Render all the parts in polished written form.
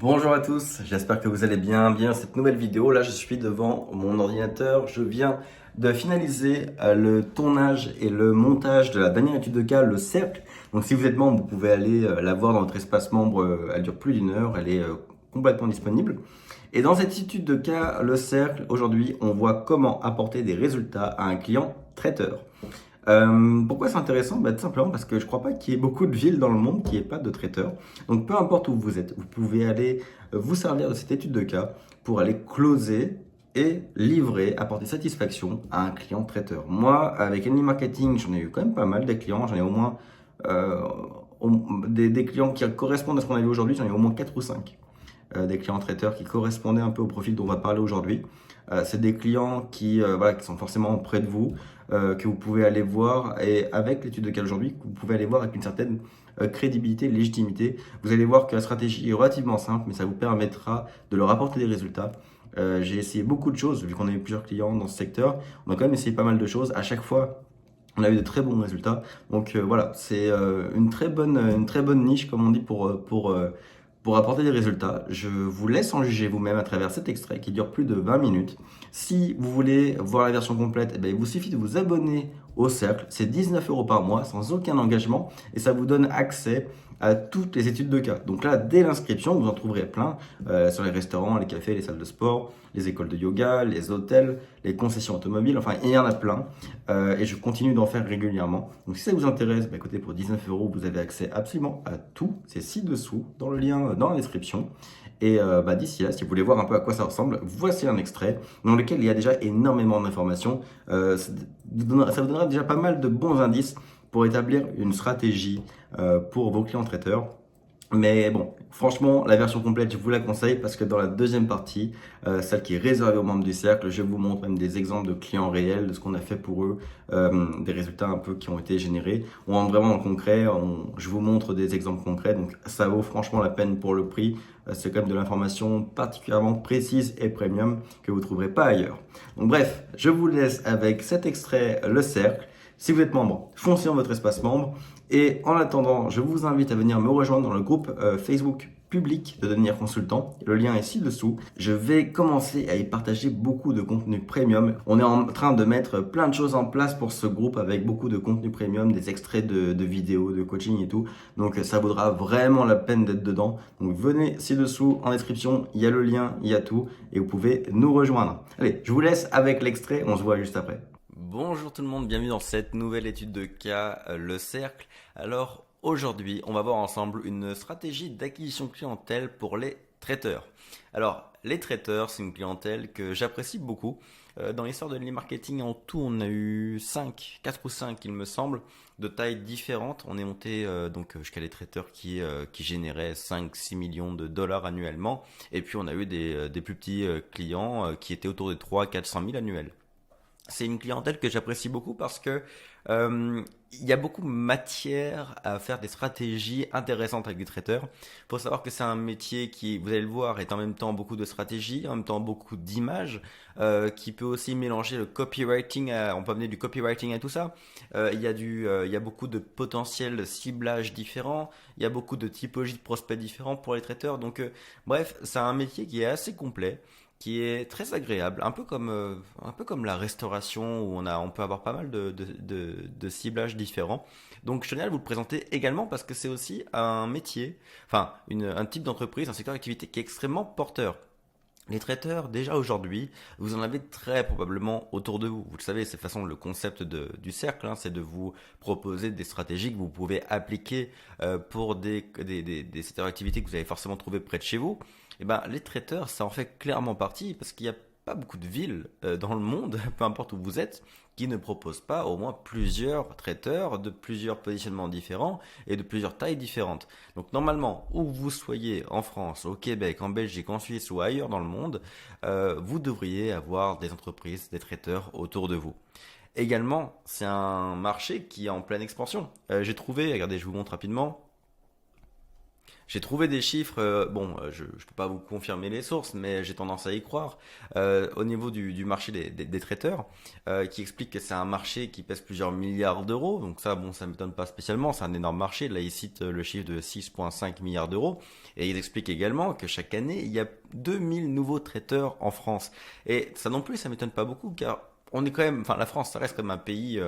Bonjour à tous, j'espère que vous allez bien. Bien cette nouvelle vidéo, là je suis devant mon ordinateur, je viens de finaliser le tournage et le montage de la dernière étude de cas, le cercle. Donc si vous êtes membre, vous pouvez aller la voir dans votre espace membre, elle dure plus d'une heure, elle est complètement disponible. Et dans cette étude de cas, le cercle, aujourd'hui on voit comment apporter des résultats à un client traiteur. Pourquoi c'est intéressant? Tout simplement parce que je crois pas qu'il y ait beaucoup de villes dans le monde qui n'aient pas de traiteur. Donc peu importe où vous êtes, vous pouvez aller vous servir de cette étude de cas pour aller closer et livrer, apporter satisfaction à un client traiteur. Moi, avec Enemy Marketing, j'en ai eu quand même pas mal des clients. J'en ai au moins euh, des clients qui correspondent à ce qu'on a vu aujourd'hui. J'en ai au moins 4 ou 5 des clients traiteurs qui correspondaient un peu au profil dont on va parler aujourd'hui. C'est des clients voilà, qui sont forcément près de vous, que vous pouvez aller voir, et avec l'étude de cas aujourd'hui, vous pouvez aller voir avec une certaine crédibilité, légitimité. Vous allez voir que la stratégie est relativement simple, mais ça vous permettra de leur apporter des résultats. J'ai essayé beaucoup de choses, vu qu'on a eu plusieurs clients dans ce secteur. On a quand même essayé pas mal de choses. À chaque fois, on a eu de très bons résultats. Donc voilà, c'est une très bonne niche, comme on dit, pour apporter des résultats. Je vous laisse en juger vous-même à travers cet extrait qui dure plus de 20 minutes. Si vous voulez voir la version complète, eh bien, il vous suffit de vous abonner au cercle. C'est 19 € par mois sans aucun engagement et ça vous donne accès à toutes les études de cas. Donc là, dès l'inscription, vous en trouverez plein sur les restaurants, les cafés, les salles de sport, les écoles de yoga, les hôtels, les concessions automobiles, enfin, il y en a plein. Et je continue d'en faire régulièrement. Donc si ça vous intéresse, écoutez, pour 19 €, vous avez accès absolument à tout. C'est ci-dessous, dans le lien, dans la description. Et d'ici là, si vous voulez voir un peu à quoi ça ressemble, voici un extrait dans lequel il y a déjà énormément d'informations. Ça vous donnera déjà pas mal de bons indices pour établir une stratégie pour vos clients traiteurs. Mais bon, franchement, la version complète, je vous la conseille parce que dans la deuxième partie, celle qui est réservée aux membres du cercle, je vous montre même des exemples de clients réels, de ce qu'on a fait pour eux, des résultats un peu qui ont été générés. On rentre vraiment dans le concret, je vous montre des exemples concrets, donc ça vaut franchement la peine pour le prix. C'est quand même de l'information particulièrement précise et premium que vous ne trouverez pas ailleurs. Donc bref, je vous laisse avec cet extrait, le cercle. Si vous êtes membre, foncez dans votre espace membre. Et en attendant, je vous invite à venir me rejoindre dans le groupe Facebook public de devenir consultant. Le lien est ci-dessous. Je vais commencer à y partager beaucoup de contenu premium. On est en train de mettre plein de choses en place pour ce groupe avec beaucoup de contenu premium, des extraits de vidéos, de coaching et tout. Donc ça vaudra vraiment la peine d'être dedans. Donc venez ci-dessous en description, il y a le lien, il y a tout et vous pouvez nous rejoindre. Allez, je vous laisse avec l'extrait, on se voit juste après. Bonjour tout le monde, bienvenue dans cette nouvelle étude de cas, le cercle. Alors aujourd'hui, on va voir ensemble une stratégie d'acquisition clientèle pour les traiteurs. Alors les traiteurs, c'est une clientèle que j'apprécie beaucoup. Dans l'histoire de l'e-marketing, en tout, on a eu 4 ou 5 il me semble, de tailles différentes. On est monté jusqu'à des traiteurs qui généraient 5-6 millions de dollars annuellement. Et puis on a eu des plus petits clients qui étaient autour des 300-400 000 annuels. C'est une clientèle que j'apprécie beaucoup parce que il y a beaucoup de matière à faire des stratégies intéressantes avec des traiteurs. Il faut savoir que c'est un métier qui, vous allez le voir, est en même temps beaucoup de stratégie, en même temps beaucoup d'images, qui peut aussi mélanger le copywriting, on peut amener du copywriting à tout ça. Il y a beaucoup de potentiels ciblages différents, il y a beaucoup de typologies de prospects différents pour les traiteurs. Donc, bref, c'est un métier qui est assez complet, qui est très agréable, un peu comme la restauration où on peut avoir pas mal de ciblages différents. Donc je tenais à vous le présenter également parce que c'est aussi un métier, un type d'entreprise, un secteur d'activité qui est extrêmement porteur. Les traiteurs, déjà aujourd'hui, vous en avez très probablement autour de vous. Vous le savez, c'est de toute façon le concept du cercle, hein, c'est de vous proposer des stratégies que vous pouvez appliquer pour des secteurs d'activité que vous allez forcément trouver près de chez vous. Et ben, les traiteurs, ça en fait clairement partie parce qu'il n'y a pas beaucoup de villes dans le monde, peu importe où vous êtes, qui ne proposent pas au moins plusieurs traiteurs de plusieurs positionnements différents et de plusieurs tailles différentes. Donc normalement, où vous soyez en France, au Québec, en Belgique, en Suisse ou ailleurs dans le monde, vous devriez avoir des entreprises, des traiteurs autour de vous. Également, c'est un marché qui est en pleine expansion. J'ai trouvé, regardez, je vous montre rapidement, J'ai trouvé des chiffres, je ne peux pas vous confirmer les sources, mais j'ai tendance à y croire, au niveau du marché des traiteurs, qui explique que c'est un marché qui pèse plusieurs milliards d'euros. Donc ça, bon, ça ne m'étonne pas spécialement, c'est un énorme marché. Là, ils citent le chiffre de 6,5 milliards d'euros. Et ils expliquent également que chaque année, il y a 2000 nouveaux traiteurs en France. Et ça non plus, ça m'étonne pas beaucoup, car on est quand même, enfin la France, ça reste comme un pays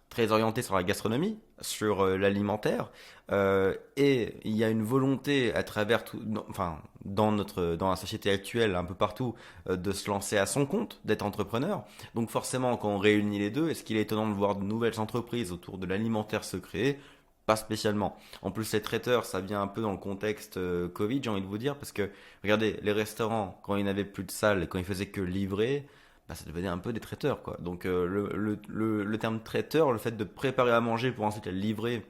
très orienté sur la gastronomie, sur l'alimentaire, et il y a une volonté à travers tout, enfin dans la société actuelle, un peu partout, de se lancer à son compte, d'être entrepreneur. Donc forcément, quand on réunit les deux, est-ce qu'il est étonnant de voir de nouvelles entreprises autour de l'alimentaire se créer? Pas spécialement. En plus, les traiteurs, ça vient un peu dans le contexte Covid, j'ai envie de vous dire, parce que regardez, les restaurants, quand ils n'avaient plus de salles, quand ils faisaient que livrer, bah, ça devenait un peu des traiteurs, quoi. Donc le terme traiteur, le fait de préparer à manger pour ensuite le livrer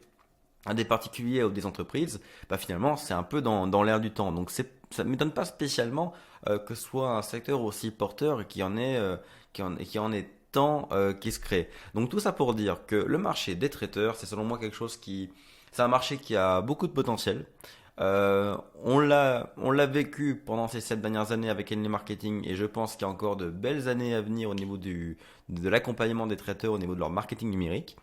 à des particuliers ou des entreprises, bah finalement c'est un peu dans l'air du temps. Donc ça ne m'étonne pas spécialement que ce soit un secteur aussi porteur et qui en ait tant qui se crée. Donc tout ça pour dire que le marché des traiteurs, c'est selon moi quelque chose c'est un marché qui a beaucoup de potentiel. On l'a vécu pendant ces 7 dernières années avec Henley Marketing et je pense qu'il y a encore de belles années à venir au niveau de l'accompagnement des traiteurs, au niveau de leur marketing numérique.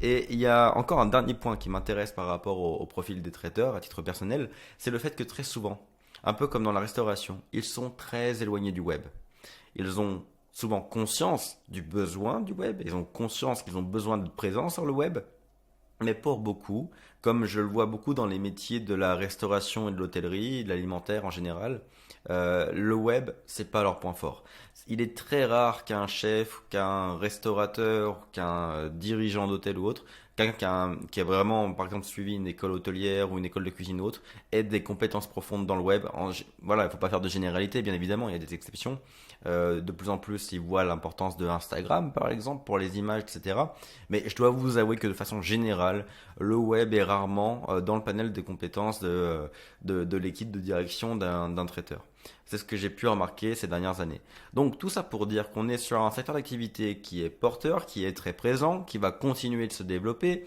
Et il y a encore un dernier point qui m'intéresse par rapport au profil des traiteurs à titre personnel, c'est le fait que très souvent, un peu comme dans la restauration, ils sont très éloignés du web. Ils ont souvent conscience du besoin du web, ils ont conscience qu'ils ont besoin de présence sur le web, mais pour beaucoup, comme je le vois beaucoup dans les métiers de la restauration et de l'hôtellerie, de l'alimentaire en général, le web, c'est pas leur point fort. Il est très rare qu'un chef, qu'un restaurateur, qu'un dirigeant d'hôtel ou autre, quelqu'un qui a vraiment, par exemple, suivi une école hôtelière ou une école de cuisine ou autre, ait des compétences profondes dans le web. Voilà, il faut pas faire de généralité, bien évidemment, il y a des exceptions. De plus en plus, ils voient l'importance de Instagram, par exemple, pour les images, etc. Mais je dois vous avouer que de façon générale, le web est rarement dans le panel des compétences de l'équipe de direction d'un traiteur. C'est ce que j'ai pu remarquer ces dernières années. Donc tout ça pour dire qu'on est sur un secteur d'activité qui est porteur, qui est très présent, qui va continuer de se développer,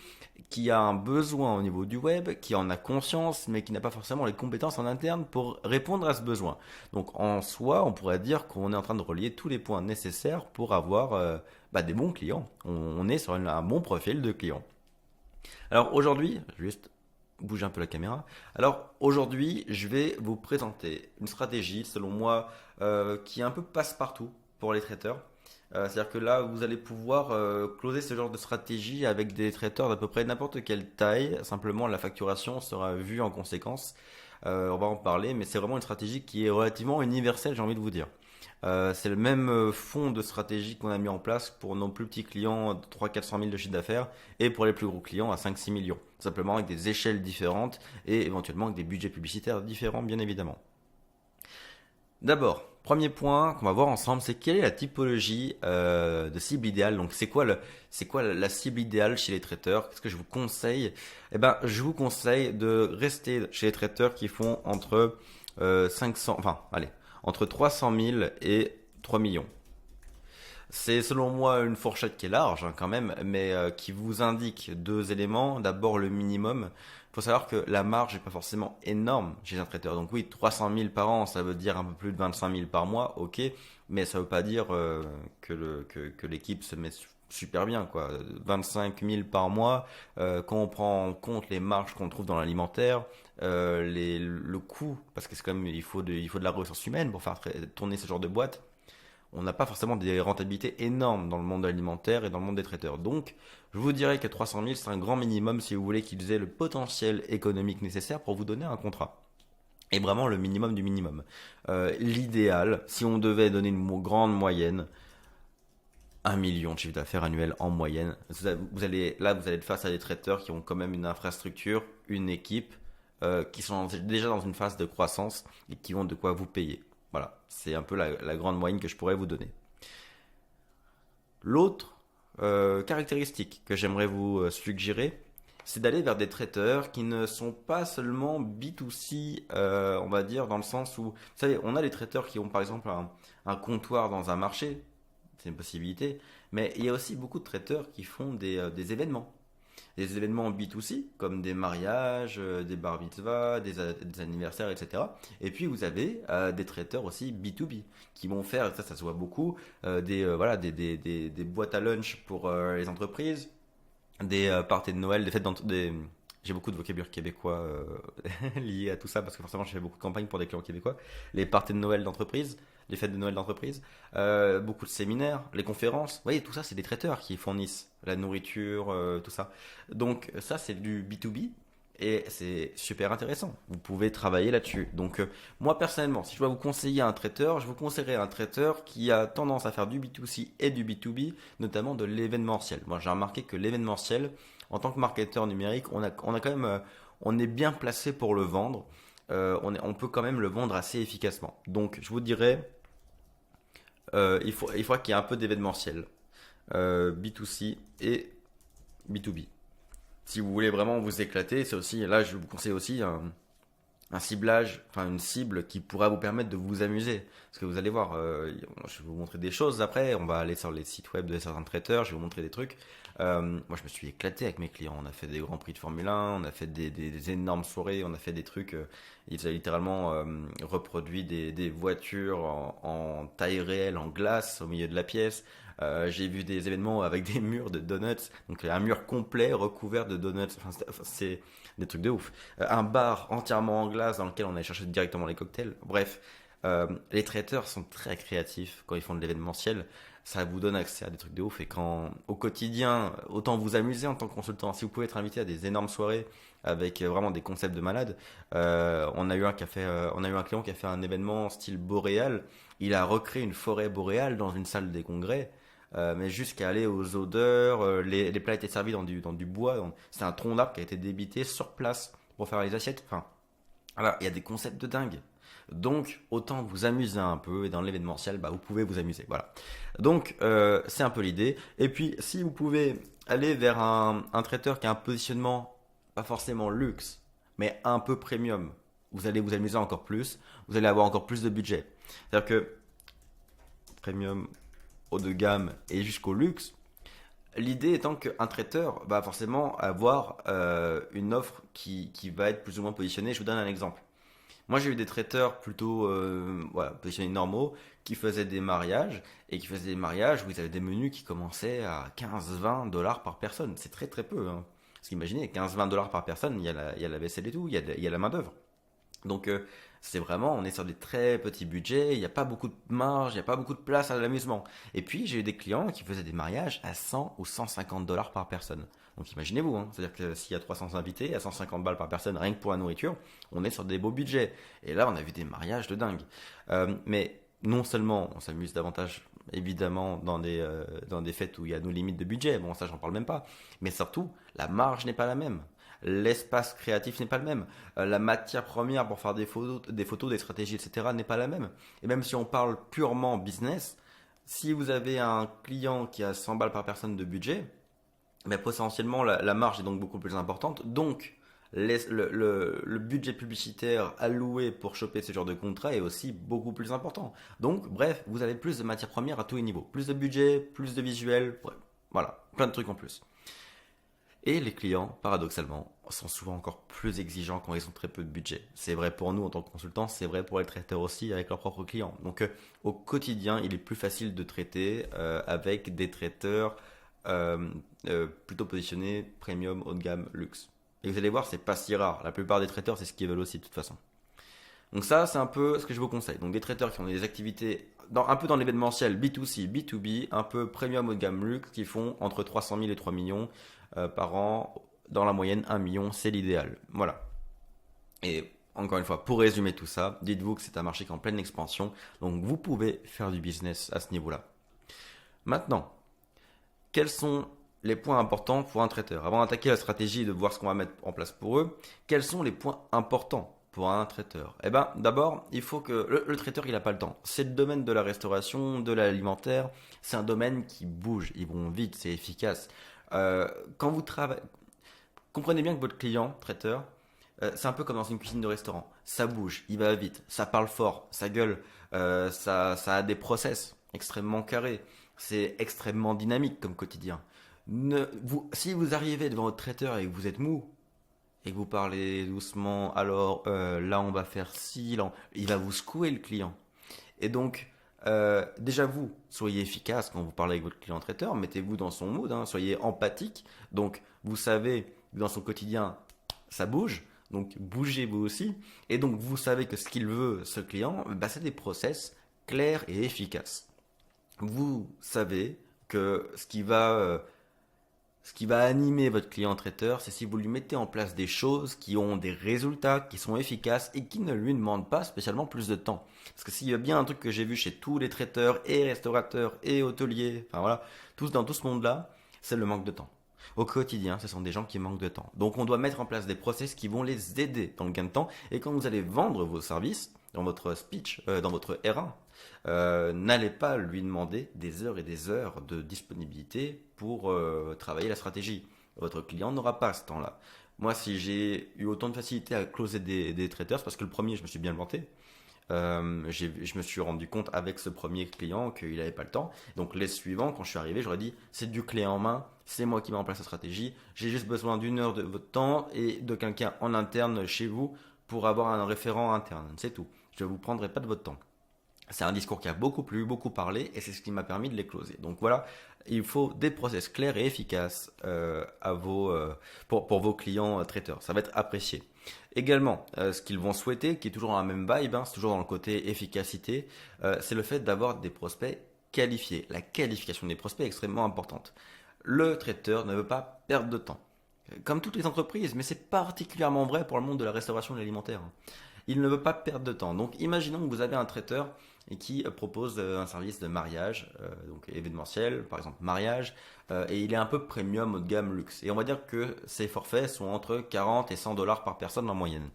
qui a un besoin au niveau du web, qui en a conscience, mais qui n'a pas forcément les compétences en interne pour répondre à ce besoin. Donc en soi, on pourrait dire qu'on est en train de relier tous les points nécessaires pour avoir des bons clients. On est sur un bon profil de client. Alors aujourd'hui, juste bouger un peu la caméra. Alors aujourd'hui, je vais vous présenter une stratégie, selon moi, qui est un peu passe-partout pour les traiteurs. C'est-à-dire que là, vous allez pouvoir closer ce genre de stratégie avec des traiteurs d'à peu près n'importe quelle taille. Simplement, la facturation sera vue en conséquence. On va en parler, mais c'est vraiment une stratégie qui est relativement universelle, j'ai envie de vous dire. C'est le même fond de stratégie qu'on a mis en place pour nos plus petits clients de 300 000 à 400 000 de chiffre d'affaires et pour les plus gros clients à 5-6 millions. Simplement avec des échelles différentes et éventuellement avec des budgets publicitaires différents, bien évidemment. D'abord, premier point qu'on va voir ensemble, c'est quelle est la typologie de cible idéale. Donc, c'est quoi la cible idéale chez les traiteurs? Qu'est-ce que je vous conseille? Eh ben, je vous conseille de rester chez les traiteurs qui font entre 500, enfin, allez, entre 300 000 et 3 millions. C'est selon moi une fourchette qui est large quand même, mais qui vous indique deux éléments. D'abord le minimum. Il faut savoir que la marge n'est pas forcément énorme chez un traiteur. Donc oui, 300 000 par an, ça veut dire un peu plus de 25 000 par mois, ok. Mais ça ne veut pas dire que l'équipe se met super bien, quoi. 25 000 par mois, quand on prend en compte les marges qu'on trouve dans l'alimentaire, le coût, parce que c'est quand même, il faut de la ressource humaine pour faire tourner ce genre de boîte. On n'a pas forcément des rentabilités énormes dans le monde alimentaire et dans le monde des traiteurs. Donc, je vous dirais que 300 000, c'est un grand minimum si vous voulez qu'ils aient le potentiel économique nécessaire pour vous donner un contrat. Et vraiment le minimum du minimum. L'idéal, si on devait donner une grande moyenne, 1 million de chiffre d'affaires annuel en moyenne. Vous allez être face à des traiteurs qui ont quand même une infrastructure, une équipe, qui sont déjà dans une phase de croissance et qui ont de quoi vous payer. Voilà, c'est un peu la grande moyenne que je pourrais vous donner. L'autre caractéristique que j'aimerais vous suggérer, c'est d'aller vers des traiteurs qui ne sont pas seulement B2C, on va dire, dans le sens où, vous savez, on a des traiteurs qui ont par exemple un comptoir dans un marché, c'est une possibilité, mais il y a aussi beaucoup de traiteurs qui font des événements. Des événements B2C, comme des mariages, des bar mitzvahs, des anniversaires, etc. Et puis vous avez des traiteurs aussi B2B qui vont faire, et ça se voit beaucoup, voilà, des boîtes à lunch pour les entreprises, des parties de Noël, des fêtes j'ai beaucoup de vocabulaire québécois lié à tout ça parce que forcément je fais beaucoup de campagnes pour des clients québécois. Les parties de Noël d'entreprise, les fêtes de Noël d'entreprise, beaucoup de séminaires, les conférences. Vous voyez, tout ça c'est des traiteurs qui fournissent la nourriture, tout ça. Donc ça c'est du B2B et c'est super intéressant. Vous pouvez travailler là-dessus. Donc moi personnellement, si je dois vous conseiller un traiteur, je vous conseillerais un traiteur qui a tendance à faire du B2C et du B2B, notamment de l'événementiel. Moi j'ai remarqué que l'événementiel, en tant que marketeur numérique, on a quand même, on est bien placé pour le vendre. On peut quand même le vendre assez efficacement. Donc, je vous dirais, il faudra qu'il y ait un peu d'événementiel, B2C et B2B. Si vous voulez vraiment vous éclater, c'est aussi, là, je vous conseille aussi un ciblage, enfin une cible qui pourra vous permettre de vous amuser. Parce que vous allez voir, je vais vous montrer des choses après, on va aller sur les sites web de certains traiteurs, je vais vous montrer des trucs. Moi je me suis éclaté avec mes clients, on a fait des grands prix de Formule 1, on a fait des énormes soirées, on a fait des trucs, ils ont littéralement reproduit des voitures en taille réelle, en glace, au milieu de la pièce. J'ai vu des événements avec des murs de donuts, donc un mur complet recouvert de donuts, enfin, c'est des trucs de ouf. Un bar entièrement en glace dans lequel on allait chercher directement les cocktails. Bref, les traiteurs sont très créatifs quand ils font de l'événementiel. Ça vous donne accès à des trucs de ouf. Et quand au quotidien, autant vous amuser en tant que consultant. Si vous pouvez être invité à des énormes soirées avec vraiment des concepts de malades, on a eu un client qui a fait un événement style boréal. Il a recréé une forêt boréale dans une salle des congrès. Mais jusqu'à aller aux odeurs, les plats étaient servis dans du bois. C'est un tronc d'arbre qui a été débité sur place pour faire les assiettes. Enfin, voilà, il y a des concepts de dingue. Donc, autant vous amuser un peu, et dans l'événementiel, bah, vous pouvez vous amuser. Voilà. Donc, c'est un peu l'idée. Et puis, si vous pouvez aller vers un traiteur qui a un positionnement, pas forcément luxe, mais un peu premium, vous allez vous amuser encore plus, vous allez avoir encore plus de budget. C'est-à-dire que premium, haut de gamme et jusqu'au luxe, l'idée étant qu'un traiteur va forcément avoir une offre qui va être plus ou moins positionnée. Je vous donne un exemple. Moi, j'ai eu des traiteurs plutôt voilà, positionnés normaux qui faisaient des mariages et qui faisaient des mariages où ils avaient des menus qui commençaient à 15-20 $ par personne. C'est très très peu. Hein. Parce qu'imaginez, 15-20 $ par personne, il y a la vaisselle et tout, il y a la main-d'œuvre. Donc c'est vraiment, on est sur des très petits budgets, il n'y a pas beaucoup de marge, il n'y a pas beaucoup de place à l'amusement. Et puis j'ai eu des clients qui faisaient des mariages à 100 ou 150 $ par personne. Donc imaginez-vous, hein, c'est-à-dire que s'il y a 300 invités, à 150 balles par personne, rien que pour la nourriture, on est sur des beaux budgets. Et là, on a vu des mariages de dingue. Mais non seulement on s'amuse davantage, évidemment, dans des fêtes où il y a nos limites de budget, bon ça j'en parle même pas, mais surtout, la marge n'est pas la même. L'espace créatif n'est pas le même. La matière première pour faire des stratégies, etc. n'est pas la même. Et même si on parle purement business, si vous avez un client qui a 100 balles par personne de budget, ben potentiellement la marge est donc beaucoup plus importante. Donc le budget publicitaire alloué pour choper ce genre de contrat est aussi beaucoup plus important. Donc bref, vous avez plus de matières premières à tous les niveaux. Plus de budget, plus de visuel, bref, voilà, plein de trucs en plus. Et les clients, paradoxalement, sont souvent encore plus exigeants quand ils ont très peu de budget. C'est vrai pour nous en tant que consultants, c'est vrai pour les traiteurs aussi avec leurs propres clients. Donc au quotidien, il est plus facile de traiter avec des traiteurs plutôt positionnés premium, haut de gamme, luxe. Et vous allez voir, c'est pas si rare. La plupart des traiteurs, c'est ce qu'ils veulent aussi de toute façon. Donc ça, c'est un peu ce que je vous conseille. Donc des traiteurs qui ont des activités un peu dans l'événementiel B2C, B2B, un peu premium haut de gamme luxe, qui font entre 300 000 et 3 millions par an. Dans la moyenne, 1 million, c'est l'idéal. Voilà. Et encore une fois, pour résumer tout ça, dites-vous que c'est un marché qui est en pleine expansion. Donc vous pouvez faire du business à ce niveau-là. Maintenant, quels sont les points importants pour un traiteur? Avant d'attaquer la stratégie et de voir ce qu'on va mettre en place pour eux, quels sont les points importants pour un traiteur? Eh ben, d'abord, il faut que le traiteur, il n'a pas le temps. C'est le domaine de la restauration, de l'alimentaire. C'est un domaine qui bouge. Ils vont vite, c'est efficace. Quand vous travaillez, comprenez bien que votre client, traiteur, c'est un peu comme dans une cuisine de restaurant. Ça bouge, il va vite, ça parle fort, ça gueule, ça a des process extrêmement carrés. C'est extrêmement dynamique comme quotidien. Si vous arrivez devant votre traiteur et que vous êtes mou, et que vous parlez doucement, alors là on va faire ci, là, il va vous secouer le client. Et donc, déjà vous, soyez efficace quand vous parlez avec votre client traiteur, mettez-vous dans son mood, hein, soyez empathique. Donc, vous savez que dans son quotidien, ça bouge, donc bougez vous aussi. Et donc, vous savez que ce qu'il veut, ce client, bah, c'est des process clairs et efficaces. Vous savez que ce qui va animer votre client traiteur, c'est si vous lui mettez en place des choses qui ont des résultats, qui sont efficaces et qui ne lui demandent pas spécialement plus de temps. Parce que s'il y a bien un truc que j'ai vu chez tous les traiteurs et restaurateurs et hôteliers, enfin voilà, tous dans tout ce monde-là, c'est le manque de temps. Au quotidien, ce sont des gens qui manquent de temps. Donc on doit mettre en place des process qui vont les aider dans le gain de temps. Et quand vous allez vendre vos services, dans votre speech, dans votre R1, n'allez pas lui demander des heures et des heures de disponibilité pour travailler la stratégie. Votre client n'aura pas ce temps-là. Moi, si j'ai eu autant de facilité à closer des traiteurs, c'est parce que le premier, je me suis bien planté. Je me suis rendu compte avec ce premier client qu'il n'avait pas le temps. Donc les suivants, quand je suis arrivé, j'aurais dit c'est du clé en main, c'est moi qui mets en place la stratégie. J'ai juste besoin d'une heure de votre temps et de quelqu'un en interne chez vous pour avoir un référent interne. C'est tout. Je ne vous prendrai pas de votre temps. C'est un discours qui a beaucoup plu, beaucoup parlé, et c'est ce qui m'a permis de les closer. Donc voilà, il faut des process clairs et efficaces pour vos clients traiteurs. Ça va être apprécié. Également, ce qu'ils vont souhaiter, qui est toujours dans la même vibe, hein, c'est toujours dans le côté efficacité, c'est le fait d'avoir des prospects qualifiés. La qualification des prospects est extrêmement importante. Le traiteur ne veut pas perdre de temps. Comme toutes les entreprises, mais c'est particulièrement vrai pour le monde de la restauration et de l'alimentaire. Il ne veut pas perdre de temps. Donc imaginons que vous avez un traiteur et qui propose un service de mariage, donc événementiel, par exemple mariage, et il est un peu premium haut de gamme luxe. Et on va dire que ses forfaits sont entre 40 et 100 dollars par personne en moyenne.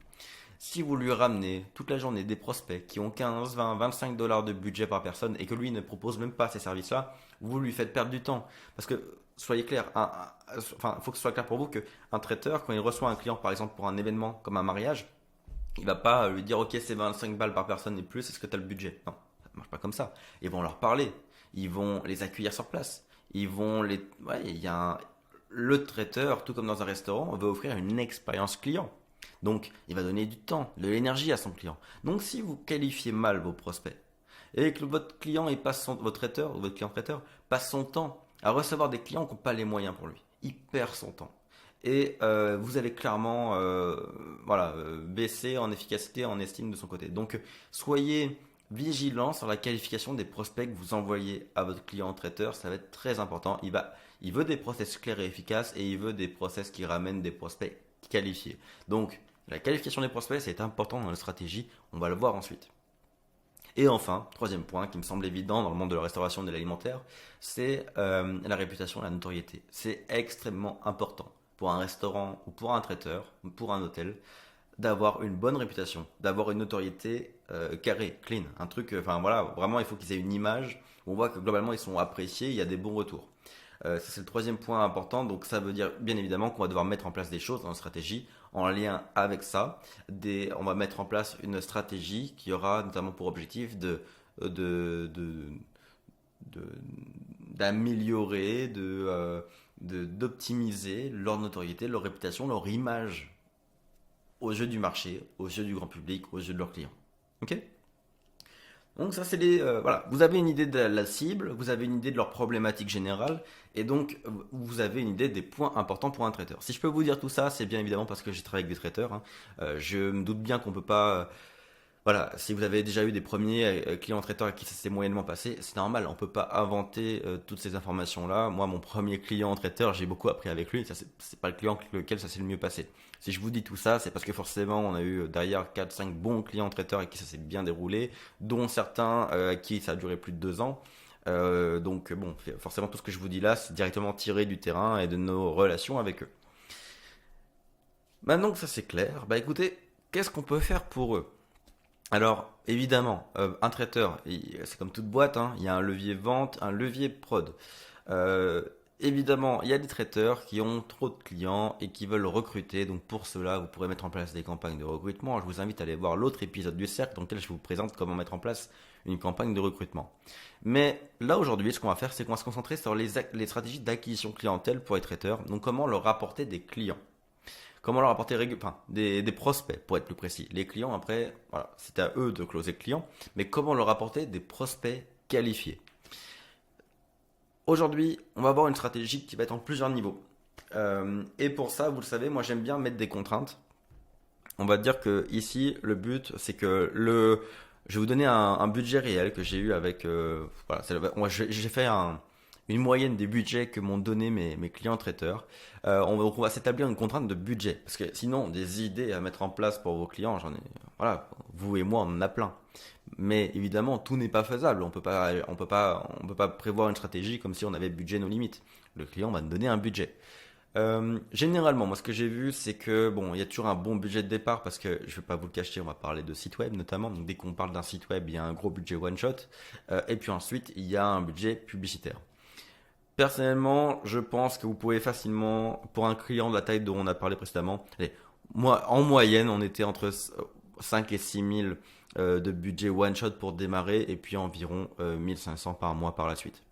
Si vous lui ramenez toute la journée des prospects qui ont 15, 20, 25 dollars de budget par personne et que lui ne propose même pas ces services-là, vous lui faites perdre du temps. Parce que, soyez clair, enfin, il faut que ce soit clair pour vous qu'un traiteur, quand il reçoit un client par exemple pour un événement comme un mariage, il va pas lui dire ok c'est 25 balles par personne et plus, est-ce que tu as le budget? Non, ça marche pas comme ça. Ils vont leur parler, ils vont les accueillir sur place, ils vont les... Ouais, le traiteur, tout comme dans un restaurant, va offrir une expérience client. Donc il va donner du temps, de l'énergie à son client. Donc si vous qualifiez mal vos prospects et que votre client votre traiteur ou votre client traiteur passe son temps à recevoir des clients qui n'ont pas les moyens pour lui, il perd son temps et vous allez clairement baisser en efficacité, en estime de son côté. Donc soyez vigilant sur la qualification des prospects que vous envoyez à votre client traiteur, ça va être très important. Il veut des process clairs et efficaces et il veut des process qui ramènent des prospects qualifiés. Donc la qualification des prospects c'est important dans la stratégie, on va le voir ensuite. Et enfin, troisième point qui me semble évident dans le monde de la restauration et de l'alimentaire, c'est la réputation et la notoriété. C'est extrêmement important pour un restaurant ou pour un traiteur ou pour un hôtel d'avoir une bonne réputation, d'avoir une notoriété carrée, clean, un truc, enfin voilà, vraiment il faut qu'ils aient une image où on voit que globalement ils sont appréciés, il y a des bons retours. Ça c'est le troisième point important, donc ça veut dire bien évidemment qu'on va devoir mettre en place des choses dans notre stratégie en lien avec ça. On va mettre en place une stratégie qui aura notamment pour objectif de, d'améliorer, d'optimiser leur notoriété, leur réputation, leur image aux yeux du marché, aux yeux du grand public, aux yeux de leurs clients. Ok? Donc ça c'est voilà, vous avez une idée de la cible, vous avez une idée de leur problématique générale et donc vous avez une idée des points importants pour un traiteur. Si je peux vous dire tout ça, c'est bien évidemment parce que j'ai travaillé avec des traiteurs, hein. Je me doute bien qu'on peut pas voilà, si vous avez déjà eu des premiers clients traiteurs à qui ça s'est moyennement passé, c'est normal, on peut pas inventer toutes ces informations-là. Moi, mon premier client traiteur, j'ai beaucoup appris avec lui, ça c'est pas le client avec lequel ça s'est le mieux passé. Si je vous dis tout ça, c'est parce que forcément, on a eu derrière 4-5 bons clients traiteurs avec qui ça s'est bien déroulé, dont certains à qui ça a duré plus de 2 ans. Donc bon, forcément, tout ce que je vous dis là, c'est directement tiré du terrain et de nos relations avec eux. Maintenant que ça c'est clair, bah écoutez, qu'est-ce qu'on peut faire pour eux? Alors, évidemment, un traiteur, c'est comme toute boîte, hein, il y a un levier vente, un levier prod. Euh, évidemment, il y a des traiteurs qui ont trop de clients et qui veulent recruter. Donc pour cela, vous pourrez mettre en place des campagnes de recrutement. Je vous invite à aller voir l'autre épisode du cercle dans lequel je vous présente comment mettre en place une campagne de recrutement. Mais là aujourd'hui, ce qu'on va faire, c'est qu'on va se concentrer sur les stratégies d'acquisition clientèle pour les traiteurs. Donc comment leur apporter des clients. Comment leur apporter des prospects, pour être plus précis. Les clients, après, voilà, c'est à eux de closer le client, mais comment leur apporter des prospects qualifiés. Aujourd'hui, on va avoir une stratégie qui va être en plusieurs niveaux. Et pour ça, vous le savez, moi j'aime bien mettre des contraintes. On va dire que ici, le but, c'est que je vais vous donner un budget réel que j'ai eu avec. Voilà, j'ai fait une moyenne des budgets que m'ont donné mes clients traiteurs. On va s'établir une contrainte de budget parce que sinon, des idées à mettre en place pour vos clients, j'en ai. Voilà, vous et moi, on en a plein. Mais évidemment, tout n'est pas faisable. On peut pas prévoir une stratégie comme si on avait budget nos limites. Le client va nous donner un budget. Généralement, moi, ce que j'ai vu, c'est que bon, il y a toujours un bon budget de départ parce que je vais pas vous le cacher, on va parler de site web notamment. Donc, dès qu'on parle d'un site web, il y a un gros budget one shot, et puis ensuite, il y a un budget publicitaire. Personnellement, je pense que vous pouvez facilement, pour un client de la taille dont on a parlé précédemment, allez, moi, en moyenne, on était entre 5 et 6 000 de budget one shot pour démarrer, et puis environ 1500 par mois par la suite.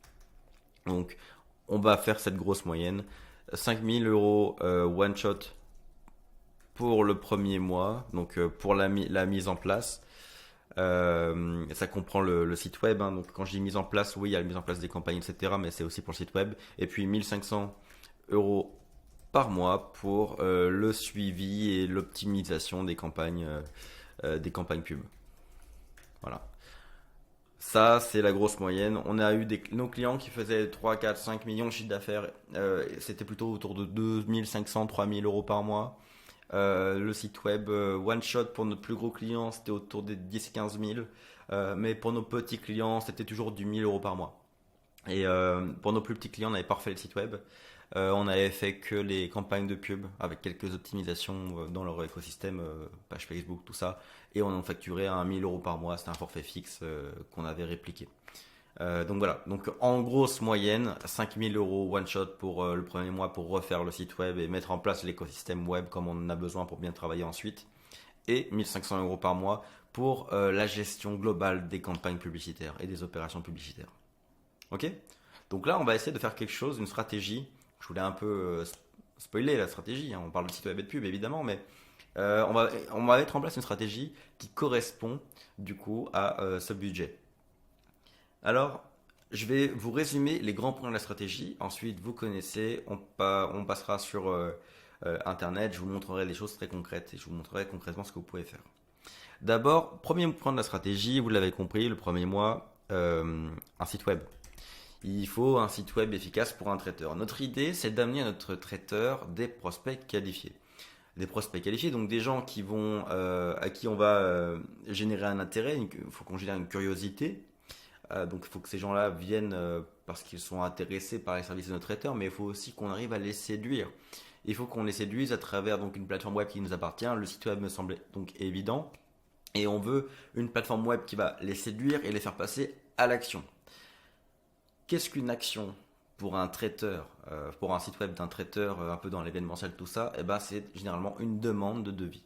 Donc, on va faire cette grosse moyenne. 5 000 euros one shot pour le premier mois, donc pour la mise en place. Ça comprend le site web, hein. Donc quand je dis mise en place, oui, il y a la mise en place des campagnes, etc. Mais c'est aussi pour le site web. Et puis 1500 euros par mois pour le suivi et l'optimisation des campagnes pub. Voilà. Ça, c'est la grosse moyenne. On a eu nos clients qui faisaient 3, 4, 5 millions de chiffre d'affaires. C'était plutôt autour de 2500, 3000 euros par mois. Le site web One Shot pour notre plus gros client, c'était autour des 10, 15 000. Mais pour nos petits clients, c'était toujours du 1000 euros par mois. Et pour nos plus petits clients, on n'avait pas refait le site web. On avait fait que les campagnes de pub avec quelques optimisations dans leur écosystème, page Facebook, tout ça. Et on en facturait à 1000 euros par mois. C'était un forfait fixe qu'on avait répliqué. Donc voilà, donc en grosse moyenne, 5000 euros one shot pour le premier mois pour refaire le site web et mettre en place l'écosystème web comme on en a besoin pour bien travailler ensuite. Et 1500 euros par mois pour la gestion globale des campagnes publicitaires et des opérations publicitaires. Ok? Donc là, on va essayer de faire quelque chose, une stratégie. Je voulais un peu spoiler la stratégie, hein. On parle de site web et de pub évidemment, mais on va mettre en place une stratégie qui correspond du coup à ce budget. Alors, je vais vous résumer les grands points de la stratégie. Ensuite, vous connaissez, on passera sur Internet, je vous montrerai des choses très concrètes et je vous montrerai concrètement ce que vous pouvez faire. D'abord, premier point de la stratégie, vous l'avez compris, le premier mois, un site web. Il faut un site web efficace pour un traiteur. Notre idée, c'est d'amener à notre traiteur des prospects qualifiés. Des prospects qualifiés, donc des gens à qui on va générer un intérêt, il faut qu'on génère une curiosité. Donc il faut que ces gens-là viennent parce qu'ils sont intéressés par les services de notre traiteur, mais il faut aussi qu'on arrive à les séduire. Il faut qu'on les séduise à travers donc une plateforme web qui nous appartient. Le site web me semblait donc évident. Et on veut une plateforme web qui va les séduire et les faire passer à l'action. Qu'est-ce qu'une action pour un traiteur, pour un site web d'un traiteur un peu dans l'événementiel, tout ça? Eh ben, c'est généralement une demande de devis.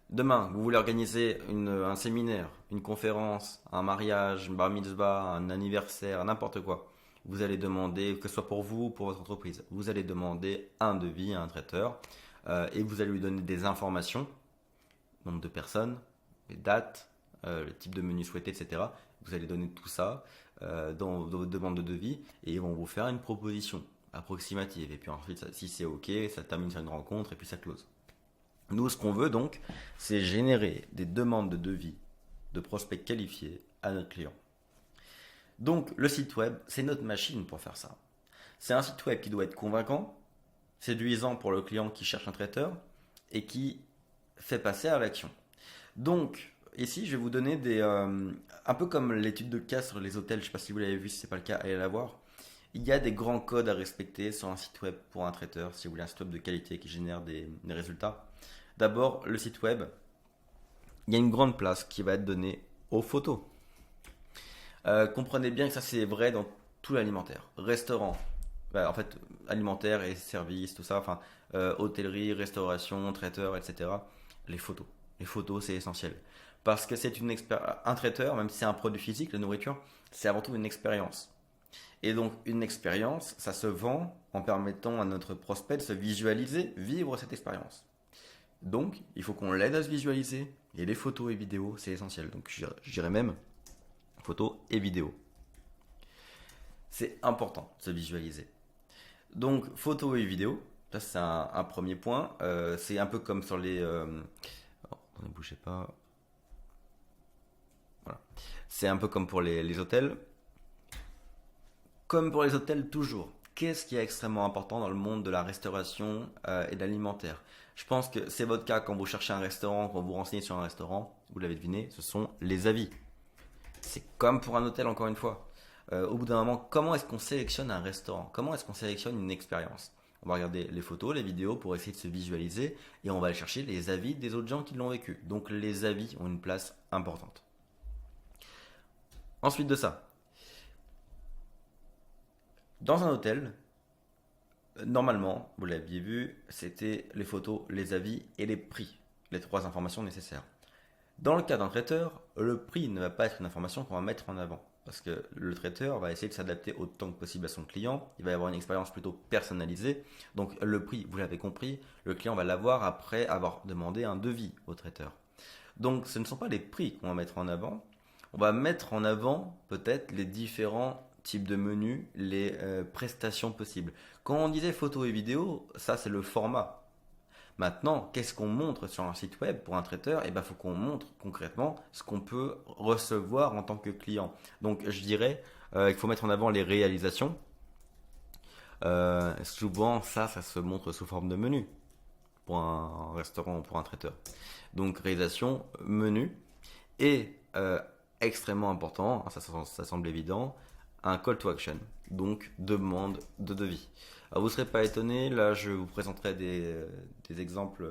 Demain, vous voulez organiser un séminaire, une conférence, un mariage, une bar mitzvah, un anniversaire, n'importe quoi. Vous allez demander, que ce soit pour vous ou pour votre entreprise, vous allez demander un devis à un traiteur et vous allez lui donner des informations, nombre de personnes, les dates, le type de menu souhaité, etc. Vous allez donner tout ça dans votre demande de devis et ils vont vous faire une proposition approximative. Et puis ensuite, si c'est OK, ça termine sur une rencontre et puis ça close. Nous, ce qu'on veut donc, c'est générer des demandes de devis de prospects qualifiés à notre client. Donc, le site web, c'est notre machine pour faire ça. C'est un site web qui doit être convaincant, séduisant pour le client qui cherche un traiteur et qui fait passer à l'action. Donc, ici, je vais vous donner un peu comme l'étude de cas sur les hôtels, je ne sais pas si vous l'avez vu, si ce n'est pas le cas, allez la voir. Il y a des grands codes à respecter sur un site web pour un traiteur, si vous voulez un site web de qualité qui génère des résultats. D'abord, le site web, il y a une grande place qui va être donnée aux photos. Comprenez bien que ça c'est vrai dans tout l'alimentaire. Restaurant, En fait, alimentaire et services, tout ça, enfin, hôtellerie, restauration, traiteur, etc. Les photos. Les photos, c'est essentiel. Parce que c'est un traiteur, même si c'est un produit physique, la nourriture, c'est avant tout une expérience. Et donc, une expérience, ça se vend en permettant à notre prospect de se visualiser, vivre cette expérience. Donc, il faut qu'on l'aide à se visualiser. Et les photos et vidéos, c'est essentiel. Donc, je dirais même photos et vidéos. C'est important de se visualiser. Donc, photos et vidéos, ça c'est un premier point. C'est un peu comme sur les... ne bougez pas. Voilà. C'est un peu comme pour les hôtels. Comme pour les hôtels, toujours. Qu'est-ce qui est extrêmement important dans le monde de la restauration et de l'alimentaire? Je pense que c'est votre cas quand vous cherchez un restaurant, quand vous renseignez sur un restaurant, vous l'avez deviné, ce sont les avis. C'est comme pour un hôtel, encore une fois. Au bout d'un moment, comment est-ce qu'on sélectionne un restaurant? Comment est-ce qu'on sélectionne une expérience? On va regarder les photos, les vidéos pour essayer de se visualiser et on va aller chercher les avis des autres gens qui l'ont vécu. Donc les avis ont une place importante. Ensuite de ça, dans un hôtel, normalement, vous l'aviez vu, c'était les photos, les avis et les prix, les trois informations nécessaires. Dans le cas d'un traiteur, le prix ne va pas être une information qu'on va mettre en avant. Parce que le traiteur va essayer de s'adapter autant que possible à son client. Il va y avoir une expérience plutôt personnalisée. Donc le prix, vous l'avez compris, le client va l'avoir après avoir demandé un devis au traiteur. Donc ce ne sont pas les prix qu'on va mettre en avant. On va mettre en avant peut-être les différents types de menus, les prestations possibles. Quand on disait photos et vidéos, ça c'est le format. Maintenant, qu'est-ce qu'on montre sur un site web pour un traiteur? Il faut qu'on montre concrètement ce qu'on peut recevoir en tant que client. Donc, je dirais qu'il faut mettre en avant les réalisations. Souvent, ça se montre sous forme de menu pour un restaurant ou pour un traiteur. Donc, réalisation, menu et extrêmement important, ça semble évident, un call to action, donc demande de devis. Alors vous ne serez pas étonné, là je vous présenterai des exemples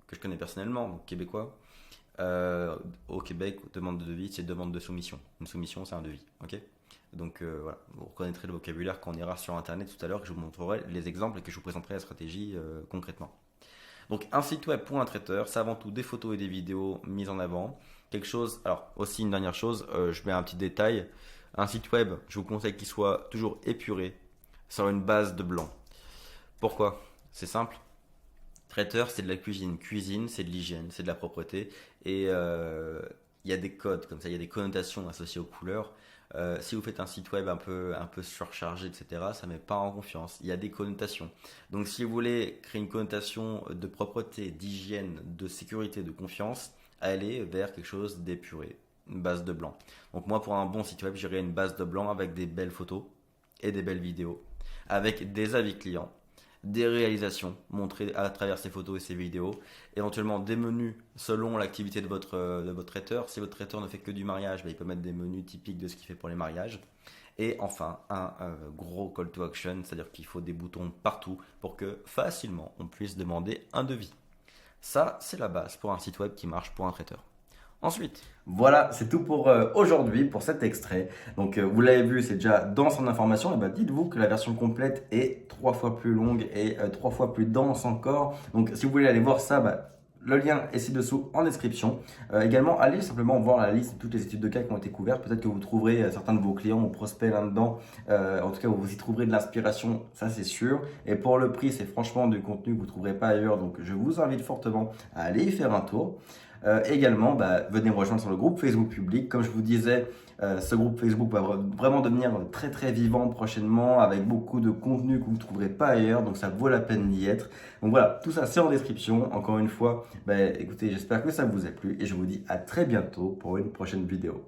que je connais personnellement, donc québécois. Au Québec, demande de devis, c'est demande de soumission. Une soumission, c'est un devis. Ok. Donc voilà, vous reconnaîtrez le vocabulaire quand on ira sur internet tout à l'heure, que je vous montrerai les exemples et que je vous présenterai la stratégie concrètement. Donc un site web pour un traiteur, c'est avant tout des photos et des vidéos mises en avant. Quelque chose, alors aussi une dernière chose, je mets un petit détail. Un site web, je vous conseille qu'il soit toujours épuré sur une base de blanc. Pourquoi? C'est simple. Traiteur, c'est de la cuisine. Cuisine, c'est de l'hygiène, c'est de la propreté. Et il y a des codes comme ça, il y a des connotations associées aux couleurs. Si vous faites un site web un peu surchargé, etc., ça ne met pas en confiance. Il y a des connotations. Donc si vous voulez créer une connotation de propreté, d'hygiène, de sécurité, de confiance, allez vers quelque chose d'épuré, une base de blanc. Donc moi, pour un bon site web, j'irai une base de blanc avec des belles photos et des belles vidéos, avec des avis clients, des réalisations montrées à travers ces photos et ces vidéos, éventuellement des menus selon l'activité de votre traiteur. Si votre traiteur ne fait que du mariage, il peut mettre des menus typiques de ce qu'il fait pour les mariages. Et enfin, un gros call to action, c'est-à-dire qu'il faut des boutons partout pour que facilement on puisse demander un devis. Ça, c'est la base pour un site web qui marche pour un traiteur. Ensuite, voilà, c'est tout pour aujourd'hui, pour cet extrait. Donc, vous l'avez vu, c'est déjà dans son information. Et dites-vous que la version complète est 3 fois plus longue et 3 fois plus dense encore. Donc, si vous voulez aller voir ça, le lien est ci-dessous en description. Également, allez simplement voir la liste de toutes les études de cas qui ont été couvertes. Peut-être que vous trouverez certains de vos clients ou prospects là-dedans. En tout cas, vous y trouverez de l'inspiration, ça c'est sûr. Et pour le prix, c'est franchement du contenu que vous ne trouverez pas ailleurs. Donc, je vous invite fortement à aller y faire un tour. Également, venez me rejoindre sur le groupe Facebook public. Comme je vous disais, ce groupe Facebook va vraiment devenir très très vivant prochainement avec beaucoup de contenu que vous ne trouverez pas ailleurs. Donc ça vaut la peine d'y être. Donc voilà, tout ça c'est en description. Encore une fois, écoutez, j'espère que ça vous a plu et je vous dis à très bientôt pour une prochaine vidéo.